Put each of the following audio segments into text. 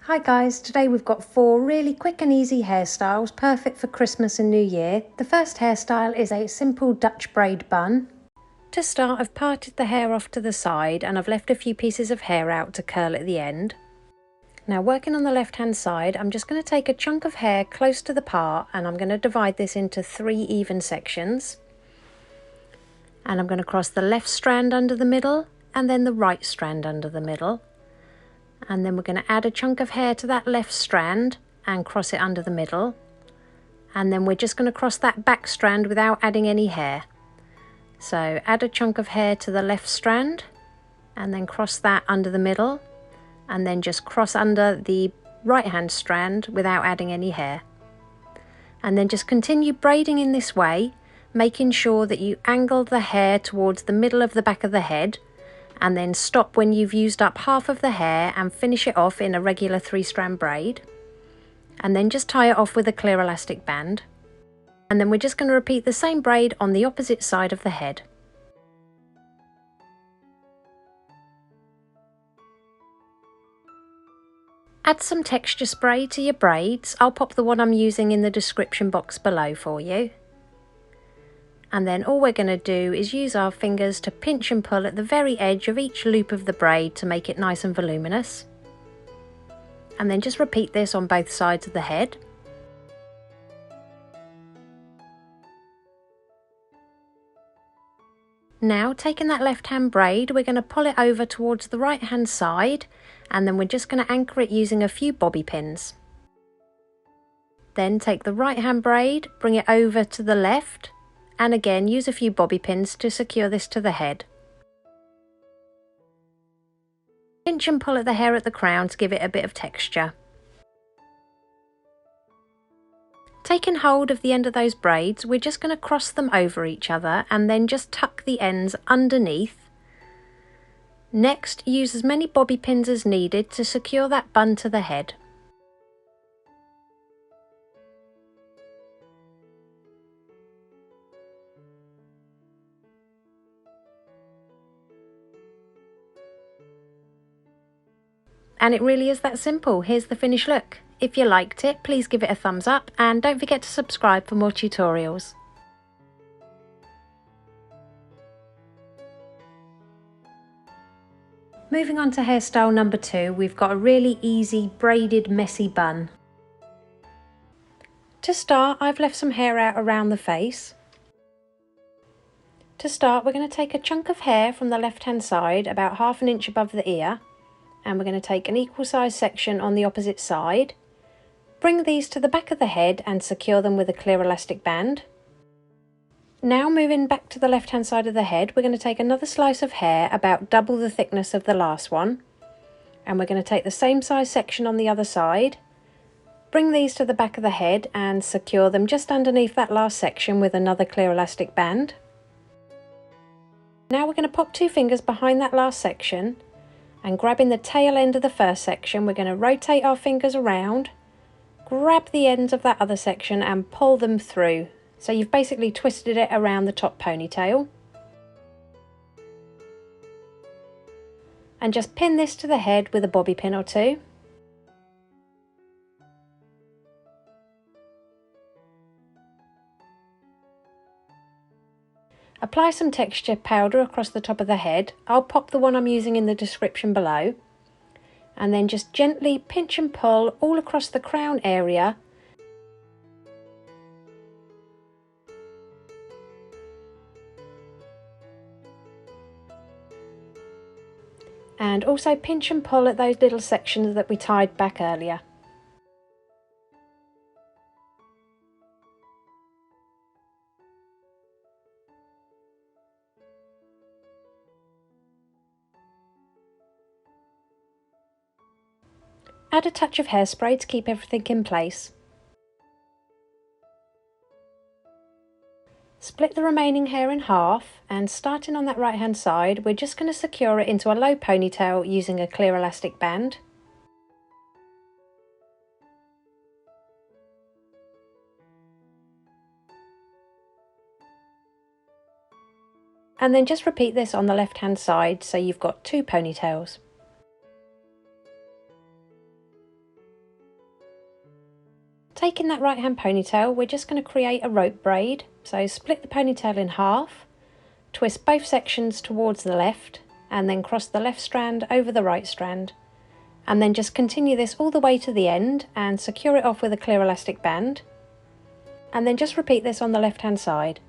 Hi guys, today we've got 4 really quick and easy hairstyles perfect for Christmas and New Year. The first hairstyle is a simple Dutch braid bun. To start, I've parted the hair off to the side and I've left a few pieces of hair out to curl at the end. Now working on the left hand side, I'm just going to take a chunk of hair close to the part and I'm going to divide this into 3 even sections. And I'm going to cross the left strand under the middle and then the right strand under the middle. And then we're going to add a chunk of hair to that left strand and cross it under the middle. And then we're just going to cross that back strand without adding any hair. So add a chunk of hair to the left strand and then cross that under the middle, and then just cross under the right hand strand without adding any hair. And then just continue braiding in this way, making sure that you angle the hair towards the middle of the back of the head, and then stop when you've used up half of the hair and finish it off in a regular 3-strand braid. And then just tie it off with a clear elastic band. And then we're just going to repeat the same braid on the opposite side of the head. Add some texture spray to your braids. I'll pop the one I'm using in the description box below for you. And then all we're going to do is use our fingers to pinch and pull at the very edge of each loop of the braid to make it nice and voluminous. And then just repeat this on both sides of the head. Now taking that left hand braid, we're going to pull it over towards the right hand side, and then we're just going to anchor it using a few bobby pins. Then take the right hand braid, bring it over to the left, and again use a few bobby pins to secure this to the head. Pinch and pull at the hair at the crown to give it a bit of texture. Taking hold of the end of those braids, we're just going to cross them over each other and then just tuck the ends underneath. Next, use as many bobby pins as needed to secure that bun to the head. And it really is that simple. Here's the finished look. If you liked it, please give it a thumbs up and don't forget to subscribe for more tutorials. Moving on to hairstyle number 2, we've got a really easy braided messy bun. To start, I've left some hair out around the face. To start, we're going to take a chunk of hair from the left hand side, about 1/2 inch above the ear, and we're going to take an equal size section on the opposite side. Bring these to the back of the head and secure them with a clear elastic band. Now moving back to the left hand side of the head, we're going to take another slice of hair about double the thickness of the last one, and we're going to take the same size section on the other side. Bring these to the back of the head and secure them just underneath that last section with another clear elastic band. Now we're going to pop 2 fingers behind that last section, and grabbing the tail end of the first section, we're going to rotate our fingers around, grab the ends of that other section and pull them through. So you've basically twisted it around the top ponytail. And just pin this to the head with a bobby pin or 2. Apply some texture powder across the top of the head. I'll pop the one I'm using in the description below. And then just gently pinch and pull all across the crown area. And also pinch and pull at those little sections that we tied back earlier. Add a touch of hairspray to keep everything in place. Split the remaining hair in half, and starting on that right hand side, we're just going to secure it into a low ponytail using a clear elastic band. And then just repeat this on the left hand side so you've got 2 ponytails. Taking that right hand ponytail, we're just going to create a rope braid. So split the ponytail in half, twist both sections towards the left, and then cross the left strand over the right strand. And then just continue this all the way to the end and secure it off with a clear elastic band. And then just repeat this on the left hand side.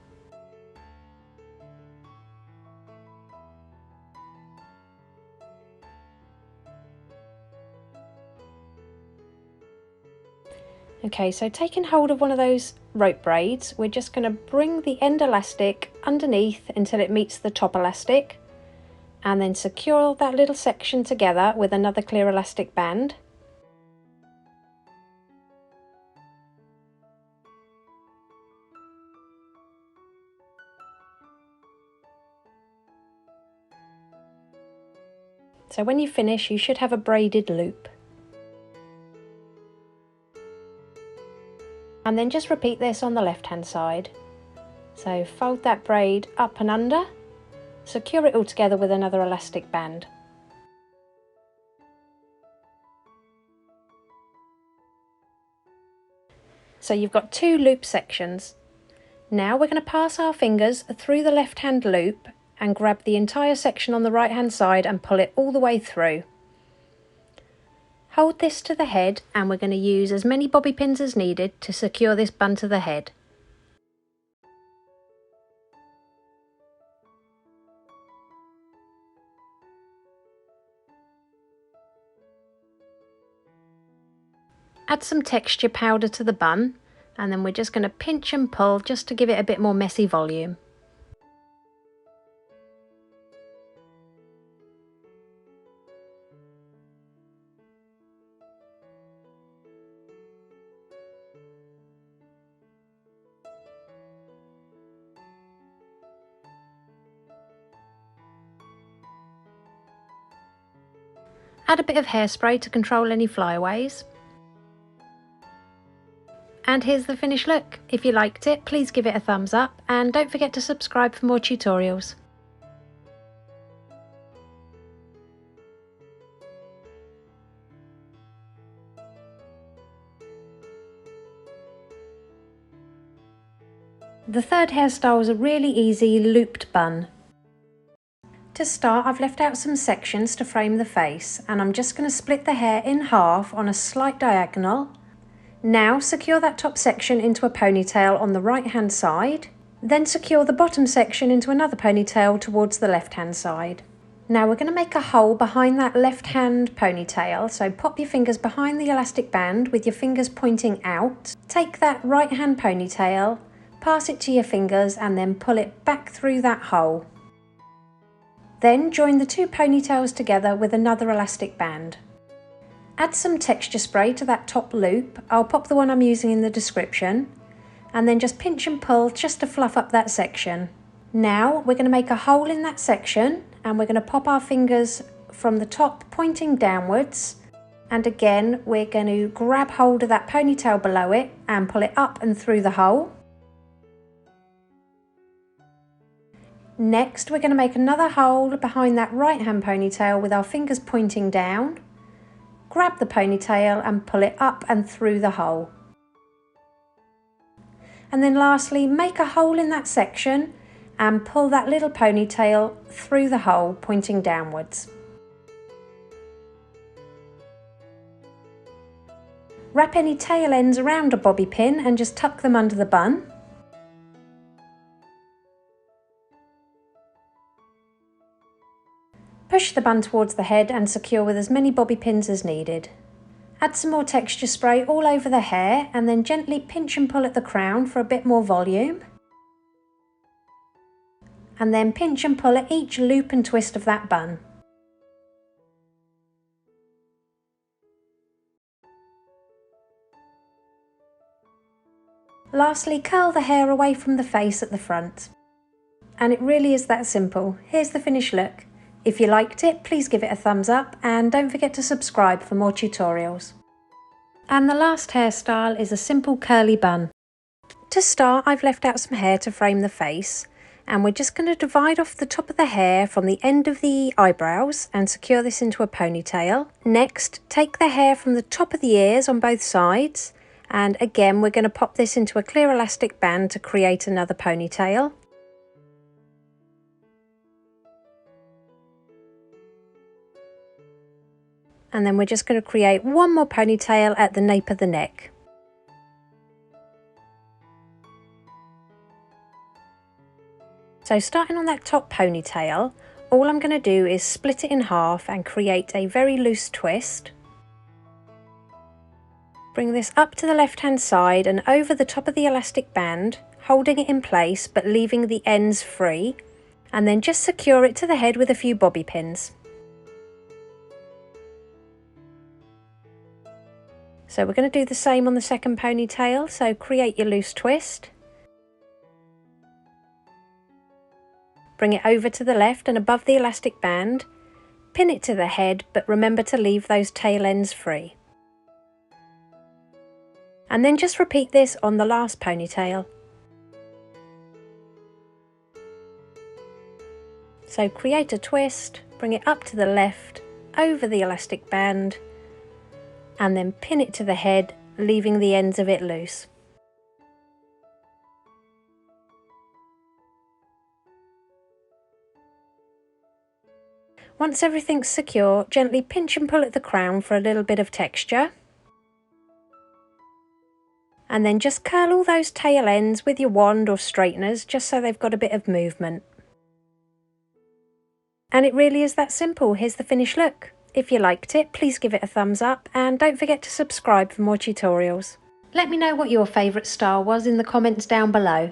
Okay, so taking hold of one of those rope braids, we're just going to bring the end elastic underneath until it meets the top elastic, and then secure that little section together with another clear elastic band. So when you finish, you should have a braided loop. And then just repeat this on the left hand side. So fold that braid up and under, secure it all together with another elastic band. So you've got two loop sections. Now we're going to pass our fingers through the left hand loop and grab the entire section on the right hand side and pull it all the way through. Hold this to the head, and we're going to use as many bobby pins as needed to secure this bun to the head. Add some texture powder to the bun, and then we're just going to pinch and pull just to give it a bit more messy volume. Add a bit of hairspray to control any flyaways. And here's the finished look. If you liked it, please give it a thumbs up, and don't forget to subscribe for more tutorials. The third hairstyle is a really easy looped bun. To start, I've left out some sections to frame the face, and I'm just going to split the hair in half on a slight diagonal. Now secure that top section into a ponytail on the right hand side, then secure the bottom section into another ponytail towards the left hand side. Now we're going to make a hole behind that left hand ponytail, so pop your fingers behind the elastic band with your fingers pointing out. Take that right hand ponytail, pass it to your fingers, and then pull it back through that hole. Then join the two ponytails together with another elastic band. Add some texture spray to that top loop. I'll pop the one I'm using in the description, and then just pinch and pull just to fluff up that section. Now we're going to make a hole in that section, and we're going to pop our fingers from the top pointing downwards, and again we're going to grab hold of that ponytail below it and pull it up and through the hole. Next, we're going to make another hole behind that right hand ponytail with our fingers pointing down. Grab the ponytail and pull it up and through the hole. And then lastly, make a hole in that section and pull that little ponytail through the hole pointing downwards. Wrap any tail ends around a bobby pin and just tuck them under the bun. Push the bun towards the head and secure with as many bobby pins as needed. Add some more texture spray all over the hair, and then gently pinch and pull at the crown for a bit more volume. And then pinch and pull at each loop and twist of that bun. Lastly, curl the hair away from the face at the front. And it really is that simple. Here's the finished look. If you liked it, please give it a thumbs up, and don't forget to subscribe for more tutorials. And the last hairstyle is a simple curly bun. To start, I've left out some hair to frame the face, and we're just going to divide off the top of the hair from the end of the eyebrows and secure this into a ponytail. Next, take the hair from the top of the ears on both sides And again, we're going to pop this into a clear elastic band to create another ponytail. And then we're just going to create one more ponytail at the nape of the neck. So starting on that top ponytail, all I'm going to do is split it in half and create a very loose twist. Bring this up to the left hand side and over the top of the elastic band, holding it in place but leaving the ends free, and then just secure it to the head with a few bobby pins. So we're going to do the same on the second ponytail, so create your loose twist. Bring it over to the left and above the elastic band, pin it to the head but remember to leave those tail ends free. And then just repeat this on the last ponytail. So create a twist, bring it up to the left, over the elastic band, and then pin it to the head, leaving the ends of it loose. Once everything's secure, gently pinch and pull at the crown for a little bit of texture. And then just curl all those tail ends with your wand or straighteners just so they've got a bit of movement. And it really is that simple. Here's the finished look. If you liked it, please give it a thumbs up and don't forget to subscribe for more tutorials. Let me know what your favourite style was in the comments down below.